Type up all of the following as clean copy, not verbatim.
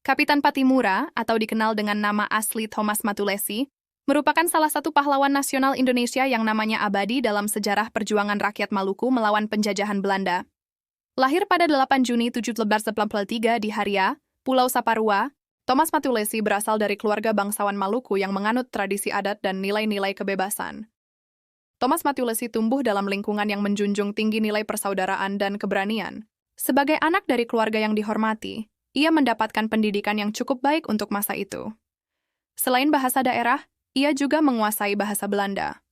Kapitan Patimura, atau dikenal dengan nama asli Thomas Matulesi, merupakan salah satu pahlawan nasional Indonesia yang namanya abadi dalam sejarah perjuangan rakyat Maluku melawan penjajahan Belanda. Lahir pada 8 Juni 1793 di Haria, Pulau Saparua, Thomas Matulesi berasal dari keluarga bangsawan Maluku yang menganut tradisi adat dan nilai-nilai kebebasan. Thomas Matulesi tumbuh dalam lingkungan yang menjunjung tinggi nilai persaudaraan dan keberanian. Sebagai anak dari keluarga yang dihormati, ia mendapatkan pendidikan yang cukup baik untuk masa itu. Selain bahasa daerah, ia juga menguasai bahasa Belanda.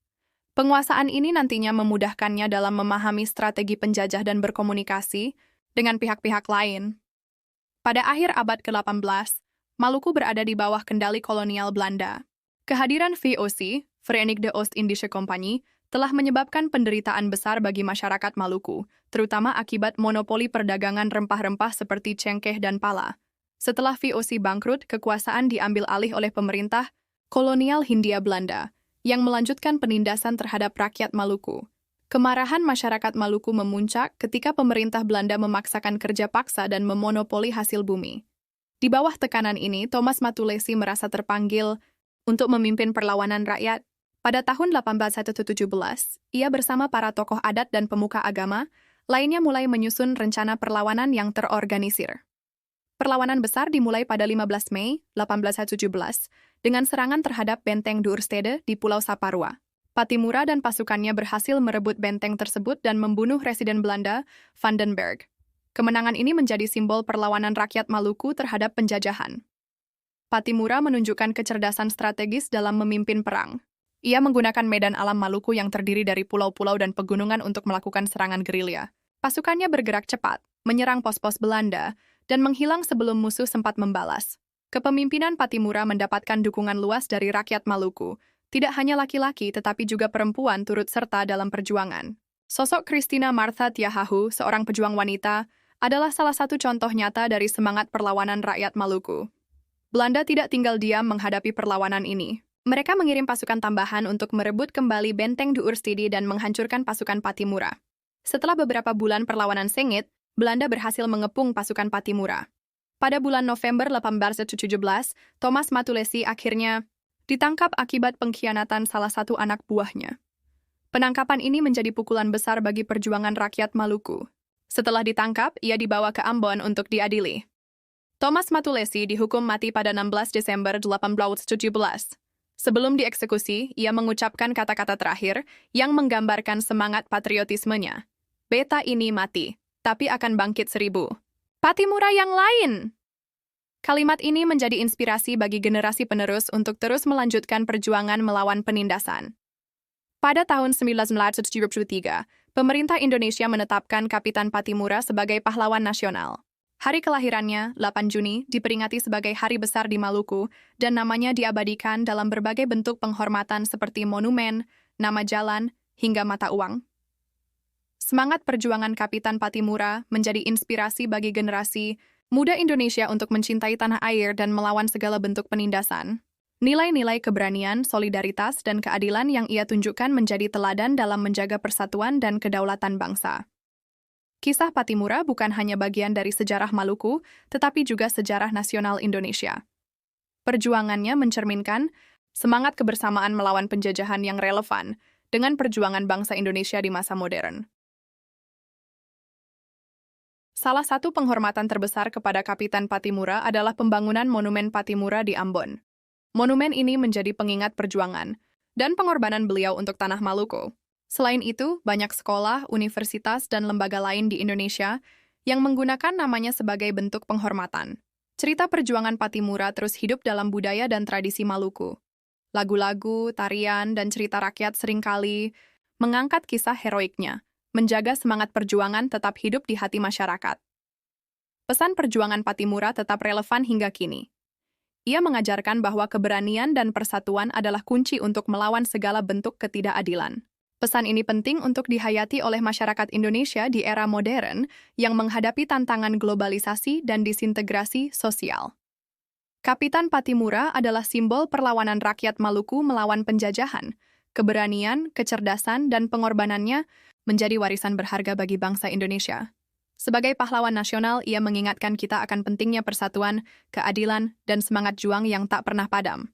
Penguasaan ini nantinya memudahkannya dalam memahami strategi penjajah dan berkomunikasi dengan pihak-pihak lain. Pada akhir abad ke-18, Maluku berada di bawah kendali kolonial Belanda. Kehadiran VOC, Verenigde Oost-Indische Compagnie, telah menyebabkan penderitaan besar bagi masyarakat Maluku, terutama akibat monopoli perdagangan rempah-rempah seperti cengkeh dan pala. Setelah VOC bangkrut, kekuasaan diambil alih oleh pemerintah kolonial Hindia Belanda, yang melanjutkan penindasan terhadap rakyat Maluku. Kemarahan masyarakat Maluku memuncak ketika pemerintah Belanda memaksakan kerja paksa dan memonopoli hasil bumi. Di bawah tekanan ini, Thomas Matulesi merasa terpanggil untuk memimpin perlawanan rakyat. Pada tahun 1817, ia bersama para tokoh adat dan pemuka agama lainnya mulai menyusun rencana perlawanan yang terorganisir. Perlawanan besar dimulai pada 15 Mei 1817 dengan serangan terhadap benteng Duurstede di Pulau Saparua. Patimura dan pasukannya berhasil merebut benteng tersebut dan membunuh residen Belanda, Van den Berg. Kemenangan ini menjadi simbol perlawanan rakyat Maluku terhadap penjajahan. Patimura menunjukkan kecerdasan strategis dalam memimpin perang. Ia menggunakan medan alam Maluku yang terdiri dari pulau-pulau dan pegunungan untuk melakukan serangan gerilya. Pasukannya bergerak cepat, menyerang pos-pos Belanda, dan menghilang sebelum musuh sempat membalas. Kepemimpinan Patimura mendapatkan dukungan luas dari rakyat Maluku. Tidak hanya laki-laki tetapi juga perempuan turut serta dalam perjuangan. Sosok Christina Martha Tiahahu, seorang pejuang wanita, adalah salah satu contoh nyata dari semangat perlawanan rakyat Maluku. Belanda tidak tinggal diam menghadapi perlawanan ini. Mereka mengirim pasukan tambahan untuk merebut kembali benteng Duurstede dan menghancurkan pasukan Patimura. Setelah beberapa bulan perlawanan sengit, Belanda berhasil mengepung pasukan Patimura. Pada bulan November 1817, Thomas Matulesi akhirnya ditangkap akibat pengkhianatan salah satu anak buahnya. Penangkapan ini menjadi pukulan besar bagi perjuangan rakyat Maluku. Setelah ditangkap, ia dibawa ke Ambon untuk diadili. Thomas Matulesi dihukum mati pada 16 Desember 1817. Sebelum dieksekusi, ia mengucapkan kata-kata terakhir yang menggambarkan semangat patriotismenya. Beta ini mati, tapi akan bangkit 1000. Patimura yang lain! Kalimat ini menjadi inspirasi bagi generasi penerus untuk terus melanjutkan perjuangan melawan penindasan. Pada tahun 1973, pemerintah Indonesia menetapkan Kapitan Patimura sebagai pahlawan nasional. Hari kelahirannya, 8 Juni, diperingati sebagai hari besar di Maluku dan namanya diabadikan dalam berbagai bentuk penghormatan seperti monumen, nama jalan, hingga mata uang. Semangat perjuangan Kapitan Patimura menjadi inspirasi bagi generasi muda Indonesia untuk mencintai tanah air dan melawan segala bentuk penindasan. Nilai-nilai keberanian, solidaritas, dan keadilan yang ia tunjukkan menjadi teladan dalam menjaga persatuan dan kedaulatan bangsa. Kisah Patimura bukan hanya bagian dari sejarah Maluku, tetapi juga sejarah nasional Indonesia. Perjuangannya mencerminkan semangat kebersamaan melawan penjajahan yang relevan dengan perjuangan bangsa Indonesia di masa modern. Salah satu penghormatan terbesar kepada Kapitan Patimura adalah pembangunan Monumen Patimura di Ambon. Monumen ini menjadi pengingat perjuangan dan pengorbanan beliau untuk tanah Maluku. Selain itu, banyak sekolah, universitas, dan lembaga lain di Indonesia yang menggunakan namanya sebagai bentuk penghormatan. Cerita perjuangan Patimura terus hidup dalam budaya dan tradisi Maluku. Lagu-lagu, tarian, dan cerita rakyat seringkali mengangkat kisah heroiknya, menjaga semangat perjuangan tetap hidup di hati masyarakat. Pesan perjuangan Patimura tetap relevan hingga kini. Ia mengajarkan bahwa keberanian dan persatuan adalah kunci untuk melawan segala bentuk ketidakadilan. Pesan ini penting untuk dihayati oleh masyarakat Indonesia di era modern yang menghadapi tantangan globalisasi dan disintegrasi sosial. Kapitan Patimura adalah simbol perlawanan rakyat Maluku melawan penjajahan. Keberanian, kecerdasan, dan pengorbanannya menjadi warisan berharga bagi bangsa Indonesia. Sebagai pahlawan nasional, ia mengingatkan kita akan pentingnya persatuan, keadilan, dan semangat juang yang tak pernah padam.